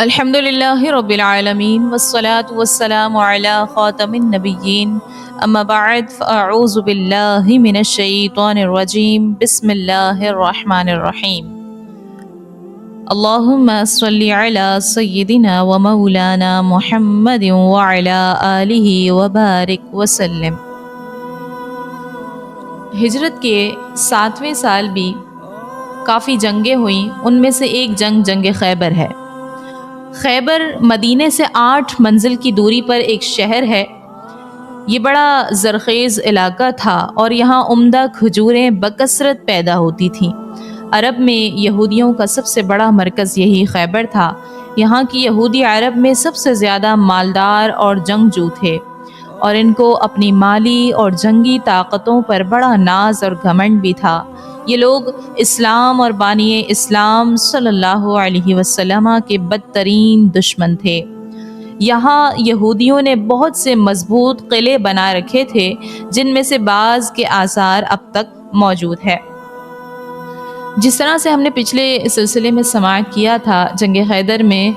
الحمد للہ رب العالمین والصلاة والسلام علی خاتم النبیین اما بعد فاعوذ باللہ من الشیطان الرجیم بسم اللہ الرحمن الرحیم اللہم صلی علی سیدنا و مولانا محمد وعلی آلہ وبارک وسلم۔ ہجرت کے 7ویں سال بھی کافی جنگیں ہوئیں، ان میں سے ایک جنگ خیبر ہے۔ خیبر مدینے سے 8 منزل کی دوری پر ایک شہر ہے۔ یہ بڑا زرخیز علاقہ تھا اور یہاں عمدہ کھجوریں بکثرت پیدا ہوتی تھیں۔ عرب میں یہودیوں کا سب سے بڑا مرکز یہی خیبر تھا۔ یہاں کی یہودی عرب میں سب سے زیادہ مالدار اور جنگجو تھے، اور ان کو اپنی مالی اور جنگی طاقتوں پر بڑا ناز اور گھمنڈ بھی تھا۔ یہ لوگ اسلام اور بانی اسلام صلی اللہ علیہ وسلم کے بدترین دشمن تھے۔ یہاں یہودیوں نے بہت سے مضبوط قلعے بنا رکھے تھے، جن میں سے بعض کے آثار اب تک موجود ہے۔ جس طرح سے ہم نے پچھلے سلسلے میں سماعت کیا تھا، جنگ خیبر میں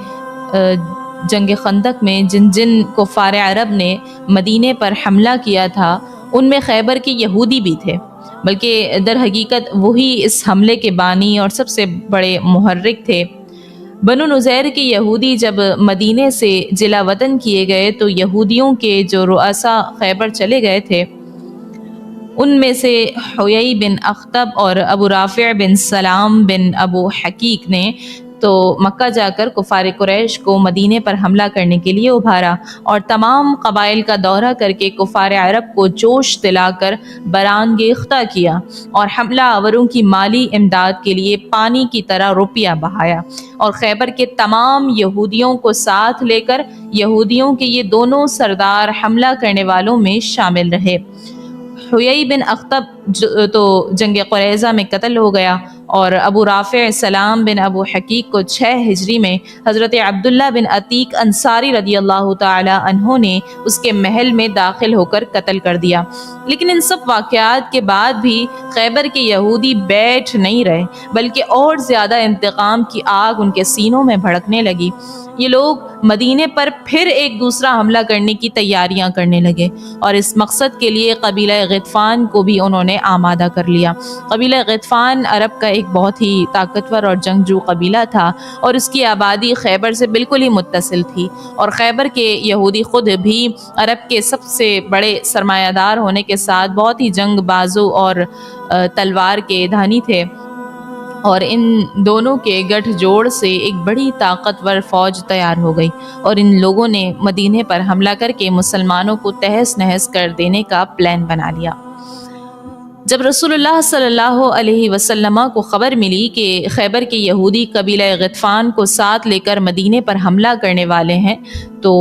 جنگ خندق میں جن کفار عرب نے مدینے پر حملہ کیا تھا، ان میں خیبر کے یہودی بھی تھے، بلکہ در حقیقت وہی اس حملے کے بانی اور سب سے بڑے محرک تھے۔ بنو نذیر کے یہودی جب مدینے سے جلا وطن کیے گئے تو یہودیوں کے جو رؤسا خیبر چلے گئے تھے، ان میں سے حیی بن اخطب اور ابو رافع بن سلام بن ابو حقیق نے تو مکہ جا کر کفار قریش کو مدینے پر حملہ کرنے کے لیے ابھارا، اور تمام قبائل کا دورہ کر کے کفار عرب کو جوش دلا کر برانگیختہ کیا، اور حملہ آوروں کی مالی امداد کے لیے پانی کی طرح روپیہ بہایا، اور خیبر کے تمام یہودیوں کو ساتھ لے کر یہودیوں کے یہ دونوں سردار حملہ کرنے والوں میں شامل رہے۔ حیی بن اخطب تو جنگ قریظہ میں قتل ہو گیا، اور ابو رافع سلام بن ابو حقیق کو 6 ہجری میں حضرت عبداللہ بن عتیق انصاری رضی اللہ تعالی عنہ نے اس کے محل میں داخل ہو کر قتل کر دیا۔ لیکن ان سب واقعات کے بعد بھی خیبر کے یہودی بیٹھ نہیں رہے، بلکہ اور زیادہ انتقام کی آگ ان کے سینوں میں بھڑکنے لگی۔ یہ لوگ مدینے پر پھر ایک دوسرا حملہ کرنے کی تیاریاں کرنے لگے، اور اس مقصد کے لیے قبیلہ غطفان کو بھی انہوں نے آمادہ کر لیا۔ قبیلہ غطفان عرب کا ایک بہت ہی طاقتور اور جنگجو قبیلہ تھا، اور اس کی آبادی خیبر سے بالکل ہی متصل تھی، اور خیبر کے یہودی خود بھی عرب کے سب سے بڑے سرمایہ دار ہونے کے ساتھ بہت ہی جنگ بازو اور تلوار کے دھانی تھے، اور ان دونوں کے گٹھ جوڑ سے ایک بڑی طاقتور فوج تیار ہو گئی، اور ان لوگوں نے مدینے پر حملہ کر کے مسلمانوں کو تہس نہس کر دینے کا پلان بنا لیا۔ جب رسول اللہ صلی اللہ علیہ وسلم کو خبر ملی کہ خیبر کے یہودی قبیلہ غطفان کو ساتھ لے کر مدینے پر حملہ کرنے والے ہیں، تو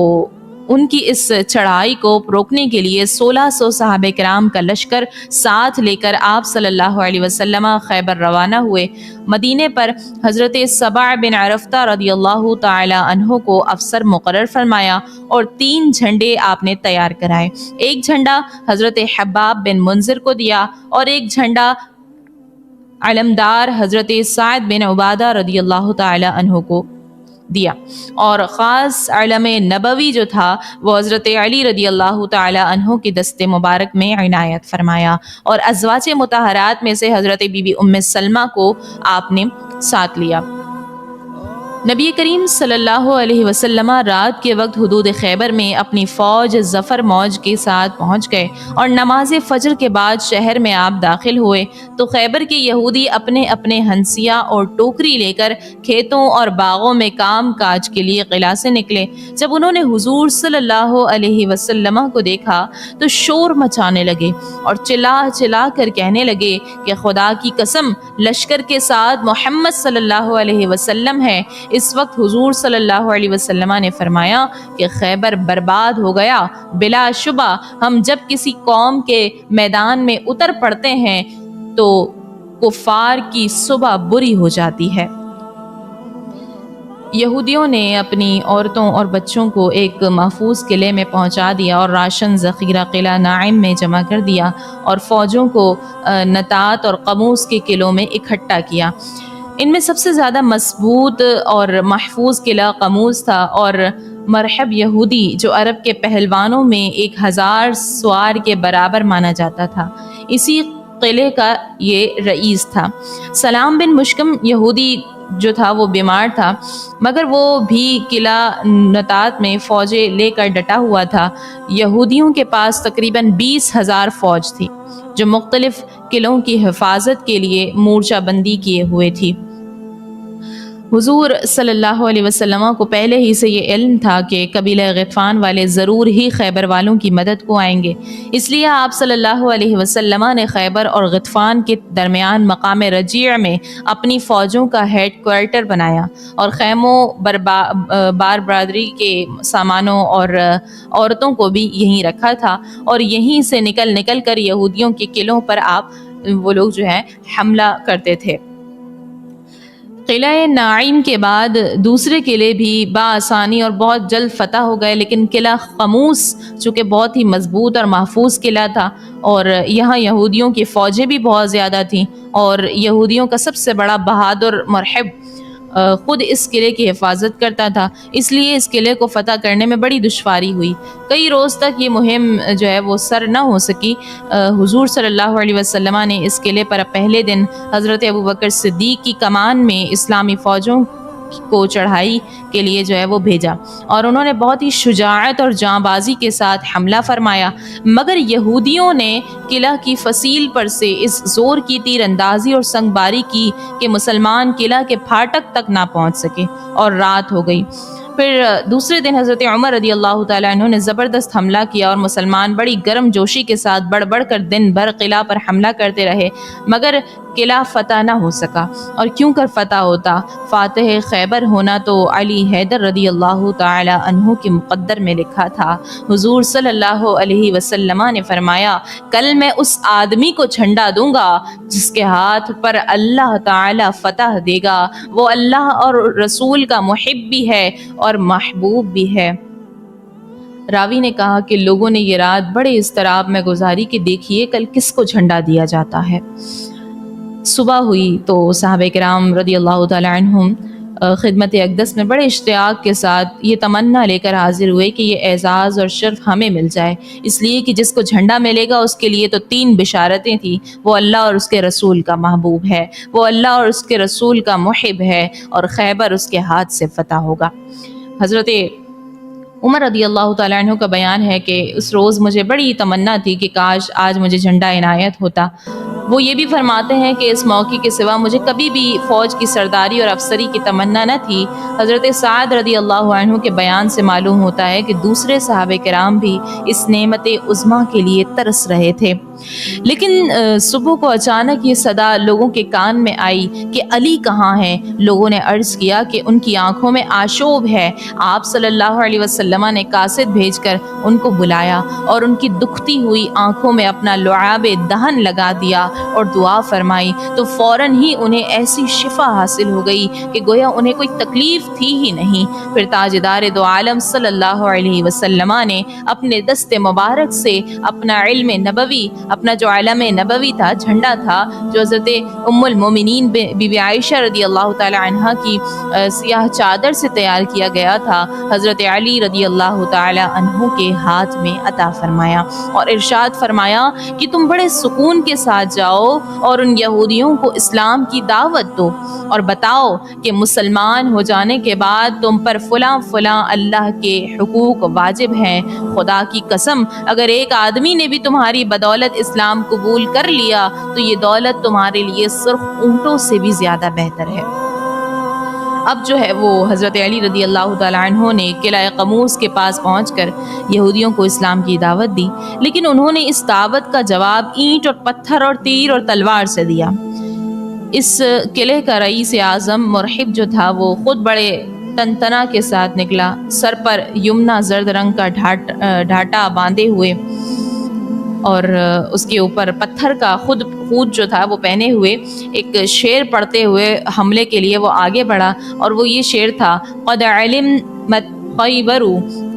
ان کی اس چڑھائی کو روکنے کے لیے 1600 صحابہ کرام کا لشکر ساتھ لے کر آپ صلی اللہ علیہ وسلم خیبر روانہ ہوئے۔ مدینے پر حضرت سبع بن عرفتہ رضی اللہ تعالی عنہ کو افسر مقرر فرمایا، اور 3 جھنڈے آپ نے تیار کرائے۔ ایک جھنڈا حضرت حباب بن منذر کو دیا، اور ایک جھنڈا علمدار حضرت سعد بن عبادہ رضی اللہ تعالی عنہ کو دیا، اور خاص علم نبوی جو تھا وہ حضرت علی رضی اللہ تعالی عنہ کی دست مبارک میں عنایت فرمایا، اور ازواج مطہرات میں سے حضرت بی بی ام سلمہ کو آپ نے ساتھ لیا۔ نبی کریم صلی اللہ علیہ وسلم رات کے وقت حدود خیبر میں اپنی فوج ظفر موج کے ساتھ پہنچ گئے، اور نماز فجر کے بعد شہر میں آپ داخل ہوئے تو خیبر کے یہودی اپنے اپنے ہنسیہ اور ٹوکری لے کر کھیتوں اور باغوں میں کام کاج کے لیے قلعہ سے نکلے۔ جب انہوں نے حضور صلی اللہ علیہ وسلم کو دیکھا تو شور مچانے لگے، اور چلا چلا کر کہنے لگے کہ خدا کی قسم، لشکر کے ساتھ محمد صلی اللہ علیہ وسلم ہے۔ اس وقت حضور صلی اللہ علیہ وسلم نے فرمایا کہ خیبر برباد ہو گیا۔ بلا شبہ ہم جب کسی قوم کے میدان میں اتر پڑتے ہیں تو کفار کی صبح بری ہو جاتی ہے۔ یہودیوں نے اپنی عورتوں اور بچوں کو ایک محفوظ قلعے میں پہنچا دیا، اور راشن ذخیرہ قلعہ ناعم میں جمع کر دیا، اور فوجوں کو نطات اور قموس کے قلعوں میں اکٹھا کیا۔ ان میں سب سے زیادہ مضبوط اور محفوظ قلعہ قموز تھا، اور مرحب یہودی جو عرب کے پہلوانوں میں 1000 سوار کے برابر مانا جاتا تھا، اسی قلعے کا یہ رئیس تھا۔ سلام بن مشکم یہودی جو تھا وہ بیمار تھا، مگر وہ بھی قلعہ نطات میں فوجیں لے کر ڈٹا ہوا تھا۔ یہودیوں کے پاس تقریباً 20,000 فوج تھی جو مختلف قلعوں کی حفاظت کے لیے مورچہ بندی کیے ہوئے تھی۔ حضور صلی اللہ علیہ وسلم کو پہلے ہی سے یہ علم تھا کہ قبیلہ غطفان والے ضرور ہی خیبر والوں کی مدد کو آئیں گے، اس لیے آپ صلی اللہ علیہ وسلم نے خیبر اور غطفان کے درمیان مقام رجیع میں اپنی فوجوں کا ہیڈ کوارٹر بنایا، اور خیموں بار برادری کے سامانوں اور عورتوں کو بھی یہیں رکھا تھا، اور یہیں سے نکل کر یہودیوں کے قلعوں پر وہ لوگ جو ہے حملہ کرتے تھے۔ قلعہ نعیم کے بعد دوسرے قلعے بھی بآسانی اور بہت جلد فتح ہو گئے، لیکن قلعہ قموس چونکہ بہت ہی مضبوط اور محفوظ قلعہ تھا، اور یہاں یہودیوں کی فوجیں بھی بہت زیادہ تھیں، اور یہودیوں کا سب سے بڑا بہادر مرحب خود اس قلعے کی حفاظت کرتا تھا، اس لیے اس قلعے کو فتح کرنے میں بڑی دشواری ہوئی۔ کئی روز تک یہ مہم جو ہے وہ سر نہ ہو سکی۔ حضور صلی اللہ علیہ وسلم نے اس قلعے پر پہلے دن حضرت ابوبکر صدیق کی کمان میں اسلامی فوجوں کو چڑھائی کے لیے جو ہے وہ بھیجا، اور انہوں نے بہت ہی شجاعت اور جاں بازی کے ساتھ حملہ فرمایا، مگر یہودیوں نے قلعہ کی فصیل پر سے اس زور کی تیر اندازی اور سنگ باری کی کہ مسلمان قلعہ کے پھاٹک تک نہ پہنچ سکے اور رات ہو گئی۔ پھر دوسرے دن حضرت عمر رضی اللہ تعالیٰ عنہ نے زبردست حملہ کیا، اور مسلمان بڑی گرم جوشی کے ساتھ بڑھ کر دن بھر قلعہ پر حملہ کرتے رہے، مگر قلعہ فتح نہ ہو سکا۔ اور کیوں کر فتح ہوتا؟ فاتح خیبر ہونا تو علی حیدر رضی اللہ تعالیٰ عنہ کے مقدر میں لکھا تھا۔ حضور صلی اللہ علیہ وسلم نے فرمایا، کل میں اس آدمی کو جھنڈا دوں گا جس کے ہاتھ پر اللہ تعالیٰ فتح دے گا، وہ اللہ اور رسول کا محب بھی ہے اور محبوب بھی ہے۔ راوی نے کہا کہ لوگوں نے یہ رات بڑے اضطراب میں گزاری کہ دیکھیے کل کس کو جھنڈا دیا جاتا ہے۔ صبح ہوئی تو صحابہ کرام رضی اللہ تعالیٰ عنہم خدمت اقدس میں بڑے اشتیاق کے ساتھ یہ تمنا لے کر حاضر ہوئے کہ یہ اعزاز اور شرف ہمیں مل جائے، اس لیے کہ جس کو جھنڈا ملے گا اس کے لیے تو 3 بشارتیں تھیں، وہ اللہ اور اس کے رسول کا محبوب ہے، وہ اللہ اور اس کے رسول کا محب ہے، اور خیبر اس کے ہاتھ سے فتح ہوگا۔ حضرت عمر رضی اللہ تعالیٰ عنہ کا بیان ہے کہ اس روز مجھے بڑی تمنا تھی کہ کاش آج مجھے جھنڈا عنایت ہوتا۔ وہ یہ بھی فرماتے ہیں کہ اس موقع کے سوا مجھے کبھی بھی فوج کی سرداری اور افسری کی تمنا نہ تھی۔ حضرت سعد رضی اللہ عنہ کے بیان سے معلوم ہوتا ہے کہ دوسرے صحابہ کرام بھی اس نعمت عظمیٰ کے لیے ترس رہے تھے، لیکن صبح کو اچانک یہ صدا لوگوں کے کان میں آئی کہ علی کہاں ہیں؟ لوگوں نے عرض کیا کہ ان کی آنکھوں میں آشوب ہے۔ آپ صلی اللہ علیہ وسلم نے قاصد بھیج کر ان کو بلایا اور ان کی دکھتی ہوئی آنکھوں میں اپنا لعاب دہن لگا دیا اور دعا فرمائی، تو فوراً ہی انہیں ایسی شفا حاصل ہو گئی کہ گویا انہیں کوئی تکلیف تھی ہی نہیں۔ پھر تاجدار دو عالم صلی اللہ علیہ وسلم نے اپنے دست مبارک سے اپنا علم نبوی، اپنا جو علم نبوی تھا، جھنڈا تھا جو حضرت ام المومنین بی بی عائشہ رضی اللہ تعالی عنہا کی سیاہ چادر سے تیار کیا گیا تھا، حضرت علی رضی اللہ تعالی عنہ کے ہاتھ میں عطا فرمایا، اور ارشاد فرمایا کہ تم بڑے سکون کے ساتھ جاؤ اور ان یہودیوں کو اسلام کی دعوت دو اور بتاؤ کہ مسلمان ہو جانے کے بعد تم پر فلاں فلاں اللہ کے حقوق واجب ہیں۔ خدا کی قسم اگر ایک آدمی نے بھی تمہاری بدولت اسلام قبول کر لیا تو یہ دولت تمہارے لیے سرخ اونٹوں سے بھی زیادہ بہتر ہے۔ اب جو ہے وہ حضرت علی رضی اللہ تعالیٰ عنہ نے قلعہ قموس کے پاس پہنچ کر یہودیوں کو اسلام کی دعوت دی، لیکن انہوں نے اس دعوت کا جواب اینٹ اور پتھر اور تیر اور تلوار سے دیا۔ اس قلعے کا رئیس اعظم مرحب جو تھا وہ خود بڑے تنتنا کے ساتھ نکلا، سر پر یمنا زرد رنگ کا ڈھاٹا باندھے ہوئے اور اس کے اوپر پتھر کا خود جو تھا وہ پہنے ہوئے، ایک شعر پڑھتے ہوئے حملے کے لیے وہ آگے بڑھا، اور وہ یہ شعر تھا: قد علمت خیبر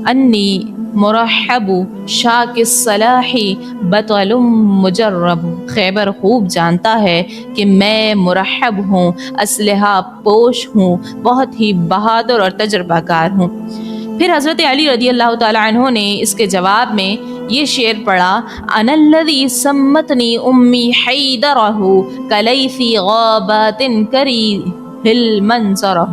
انی مرحب شاک الصلاحی بطل مجرب، خیبر خوب جانتا ہے کہ میں مرحب ہوں، اسلحہ پوش ہوں، بہت ہی بہادر اور تجربہ کار ہوں۔ پھر حضرت علی رضی اللہ تعالی عنہ نے اس کے جواب میں یہ شعر پڑھا، انا الذی سمتنی امی حیدرہ کلیثی غابات کری ہل منظرہ،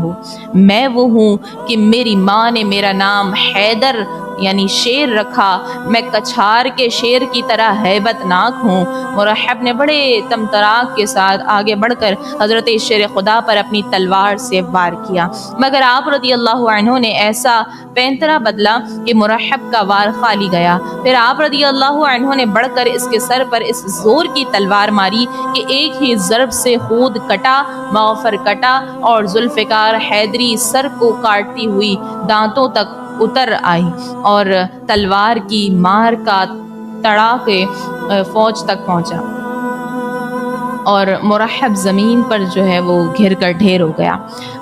میں وہ ہوں کہ میری ماں نے میرا نام حیدر یعنی شیر رکھا، میں کچھار کے شیر کی طرح ہیبت ناک ہوں۔ مرحب نے بڑے تمطراق کے ساتھ آگے بڑھ کر حضرت شیر خدا پر اپنی تلوار سے وار کیا، مگر آپ رضی اللہ عنہ نے ایسا پینترا بدلا کہ مرحب کا وار خالی گیا۔ پھر آپ رضی اللہ عنہ نے بڑھ کر اس کے سر پر اس زور کی تلوار ماری کہ ایک ہی ضرب سے خود کٹا، مغفر کٹا اور ذوالفقار حیدری سر کو کاٹتی ہوئی دانتوں تک اتر آئی اور تلوار کی مار کا تڑاکے فوج تک پہنچا اور مرحب زمین پر جو ہے وہ گھر کر ڈھیر ہو گیا۔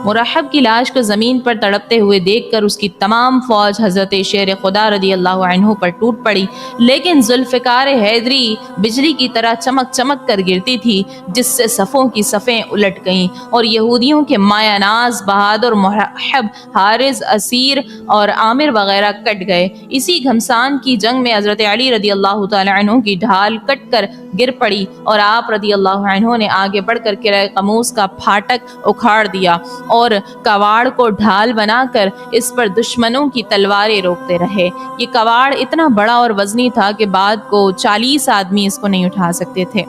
مرحب کی لاش کو زمین پر تڑپتے ہوئے دیکھ کر اس کی تمام فوج حضرت شیر خدا رضی اللہ عنہ پر ٹوٹ پڑی، لیکن ذوالفقار حیدری بجلی کی طرح چمک چمک کر گرتی تھی، جس سے صفوں کی صفیں الٹ گئیں اور یہودیوں کے مایہ ناز بہادر مرحب، حارث، اسیر اور عامر وغیرہ کٹ گئے۔ اسی گھمسان کی جنگ میں حضرت علی رضی اللہ تعالی عنہ کی ڈھال کٹ کر گر پڑی اور آپ رضی اللہ عنہ نے آگے بڑھ کر قلعہ قموس کا پھاٹک اکھاڑ دیا اور کواڑ کو ڈھال بنا کر اس پر دشمنوں کی تلواریں روکتے رہے۔ یہ کواڑ اتنا بڑا اور وزنی تھا کہ بعد کو 40 آدمی اس کو نہیں اٹھا سکتے تھے۔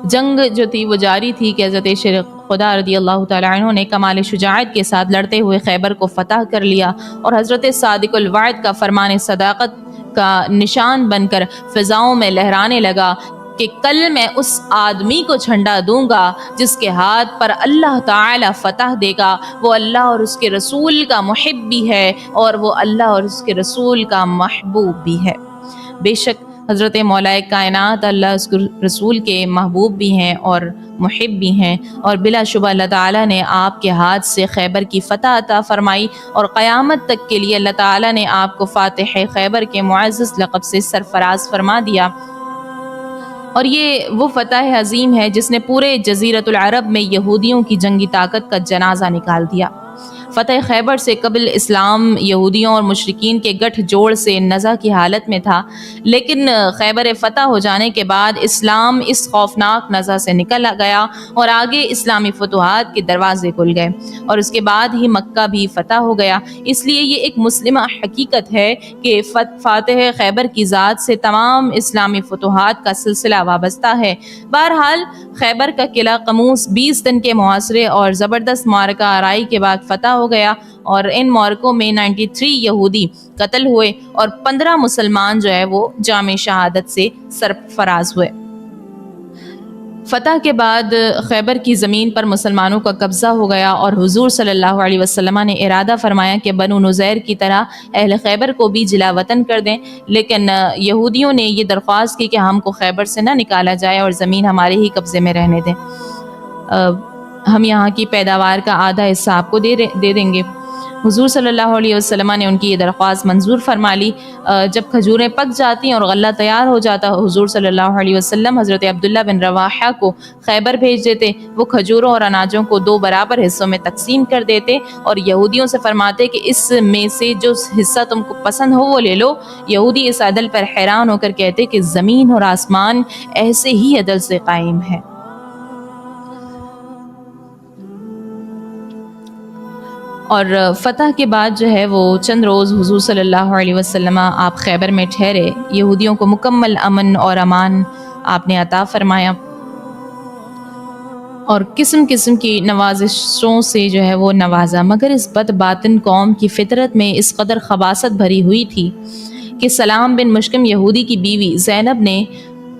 جنگ جو تھی وہ جاری تھی کہ حضرت شیر خدا رضی اللہ تعالی عنہ نے کمال شجاعت کے ساتھ لڑتے ہوئے خیبر کو فتح کر لیا اور حضرت صادق الوعد کا فرمان صداقت کا نشان بن کر فضاؤں میں لہرانے لگا کہ کل میں اس آدمی کو جھنڈا دوں گا جس کے ہاتھ پر اللہ تعالی فتح دے گا، وہ اللہ اور اس کے رسول کا محب بھی ہے اور وہ اللہ اور اس کے رسول کا محبوب بھی ہے۔ بے شک حضرت مولا کائنات اللہ اس کے رسول کے محبوب بھی ہیں اور محب بھی ہیں، اور بلا شبہ اللہ تعالیٰ نے آپ کے ہاتھ سے خیبر کی فتح عطا فرمائی اور قیامت تک کے لیے اللہ تعالیٰ نے آپ کو فاتح خیبر کے معزز لقب سے سرفراز فرما دیا۔ اور یہ وہ فتح عظیم ہے جس نے پورے جزیرۃ العرب میں یہودیوں کی جنگی طاقت کا جنازہ نکال دیا۔ فتح خیبر سے قبل اسلام یہودیوں اور مشرکین کے گٹھ جوڑ سے نزع کی حالت میں تھا، لیکن خیبر فتح ہو جانے کے بعد اسلام اس خوفناک نزع سے نکل گیا اور آگے اسلامی فتوحات کے دروازے کھل گئے اور اس کے بعد ہی مکہ بھی فتح ہو گیا۔ اس لیے یہ ایک مسلمہ حقیقت ہے کہ فاتح خیبر کی ذات سے تمام اسلامی فتوحات کا سلسلہ وابستہ ہے۔ بہرحال خیبر کا قلعہ قموس 20 دن کے محاصرے اور زبردست معرکہ آرائی کے بعد فتح ہو گیا اور ان معرکوں میں 93 یہودی قتل ہوئے اور 15 مسلمان جو ہے وہ جام شہادت سے سرفراز ہوئے۔ فتح کے بعد خیبر کی زمین پر مسلمانوں کا قبضہ ہو گیا اور حضور صلی اللہ علیہ وسلم نے ارادہ فرمایا کہ بنو نذیر کی طرح اہل خیبر کو بھی جلا وطن کر دیں، لیکن یہودیوں نے یہ درخواست کی کہ ہم کو خیبر سے نہ نکالا جائے اور زمین ہمارے ہی قبضے میں رہنے دیں، ہم یہاں کی پیداوار کا آدھا حصہ آپ کو دے دیں گے۔ حضور صلی اللہ علیہ وسلم نے ان کی یہ درخواست منظور فرما لی۔ جب کھجوریں پک جاتی اور غلہ تیار ہو جاتا، حضور صلی اللہ علیہ وسلم حضرت عبداللہ بن رواحہ کو خیبر بھیج دیتے، وہ کھجوروں اور اناجوں کو 2 برابر حصوں میں تقسیم کر دیتے اور یہودیوں سے فرماتے کہ اس میں سے جو حصہ تم کو پسند ہو وہ لے لو۔ یہودی اس عدل پر حیران ہو کر کہتے کہ زمین اور آسمان ایسے ہی عدل سے قائم ہے۔ اور فتح کے بعد جو ہے وہ چند روز حضور صلی اللہ علیہ وسلم آپ خیبر میں ٹھہرے، یہودیوں کو مکمل امن اور امان آپ نے عطا فرمایا اور قسم قسم کی نوازشوں سے جو ہے وہ نوازا، مگر اس بد باطن قوم کی فطرت میں اس قدر خباثت بھری ہوئی تھی کہ سلام بن مشکم یہودی کی بیوی زینب نے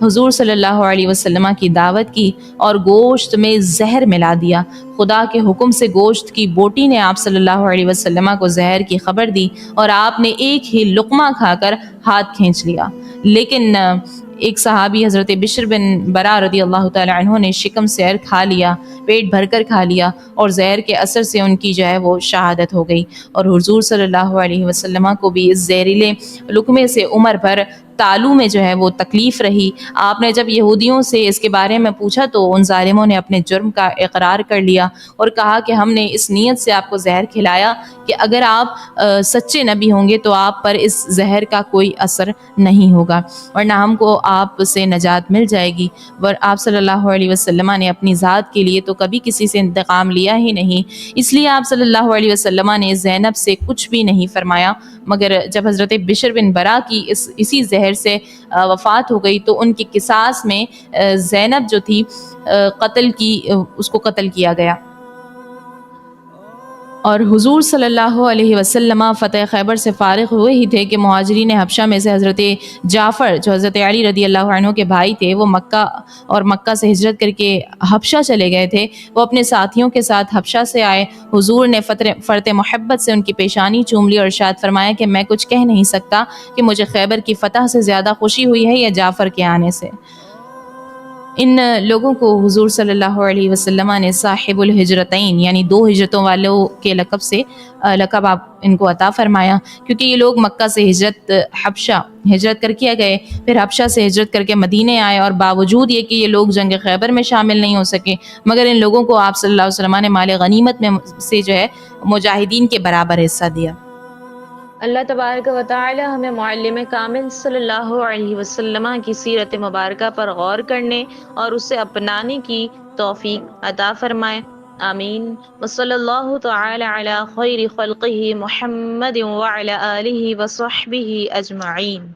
حضور صلی اللہ علیہ وسلم کی دعوت کی اور گوشت میں زہر ملا دیا۔ خدا کے حکم سے گوشت کی بوٹی نے آپ صلی اللہ علیہ وسلم کو زہر کی خبر دی اور آپ نے ایک ہی لقمہ کھا کر ہاتھ کھینچ لیا، لیکن ایک صحابی حضرت بشر بن برا رضی اللہ تعالی عنہ نے شکم سیر کھا لیا، پیٹ بھر کر کھا لیا، اور زہر کے اثر سے ان کی جو ہے وہ شہادت ہو گئی، اور حضور صلی اللہ علیہ وسلم کو بھی اس زہریلے لقمے سے عمر بھر تالو میں جو ہے وہ تکلیف رہی۔ آپ نے جب یہودیوں سے اس کے بارے میں پوچھا تو ان ظالموں نے اپنے جرم کا اقرار کر لیا اور کہا کہ ہم نے اس نیت سے آپ کو زہر کھلایا کہ اگر آپ سچے نبی ہوں گے تو آپ پر اس زہر کا کوئی اثر نہیں ہوگا، ورنہ ہم کو آپ سے نجات مل جائے گی۔ آپ صلی اللہ علیہ وسلم نے اپنی ذات کے لیے تو کبھی کسی سے انتقام لیا ہی نہیں، اس لیے آپ صلی اللہ علیہ وسلم نے زینب سے کچھ بھی نہیں فرمایا، مگر جب حضرت بشر بن برا کی اسی زہر سے وفات ہو گئی تو ان کی قصاص میں زینب جو تھی اس کو قتل کیا گیا۔ اور حضور صلی اللہ علیہ وسلم فتح خیبر سے فارغ ہوئے ہی تھے کہ مہاجرین حبشہ میں سے حضرت جعفر جو حضرت علی رضی اللہ عنہ کے بھائی تھے، وہ مکہ سے ہجرت کر کے حبشہ چلے گئے تھے۔ وہ اپنے ساتھیوں کے ساتھ حبشہ سے آئے، حضور نے فرط محبت سے ان کی پیشانی چوم لی اور ارشاد فرمایا کہ میں کچھ کہہ نہیں سکتا کہ مجھے خیبر کی فتح سے زیادہ خوشی ہوئی ہے یا جعفر کے آنے سے۔ ان لوگوں کو حضور صلی اللہ علیہ وسلم نے صاحب الہجرتین یعنی دو ہجرتوں والوں کے لقب سے لقب آپ ان کو عطا فرمایا، کیونکہ یہ لوگ مکہ سے ہجرت کر کے گئے، پھر حبشہ سے ہجرت کر کے مدینے آئے، اور باوجود یہ کہ یہ لوگ جنگ خیبر میں شامل نہیں ہو سکے، مگر ان لوگوں کو آپ صلی اللہ علیہ وسلم نے مال غنیمت میں سے جو ہے مجاہدین کے برابر حصہ دیا۔ اللہ تبارک و تعالی ہمیں معلم کامل صلی اللہ علیہ وسلم کی سیرت مبارکہ پر غور کرنے اور اسے اپنانے کی توفیق عطا فرمائے، آمین۔ وصلی اللہ تعالی علی خیر خلقہ محمد وعلی آلہ وصحبہ اجمعین۔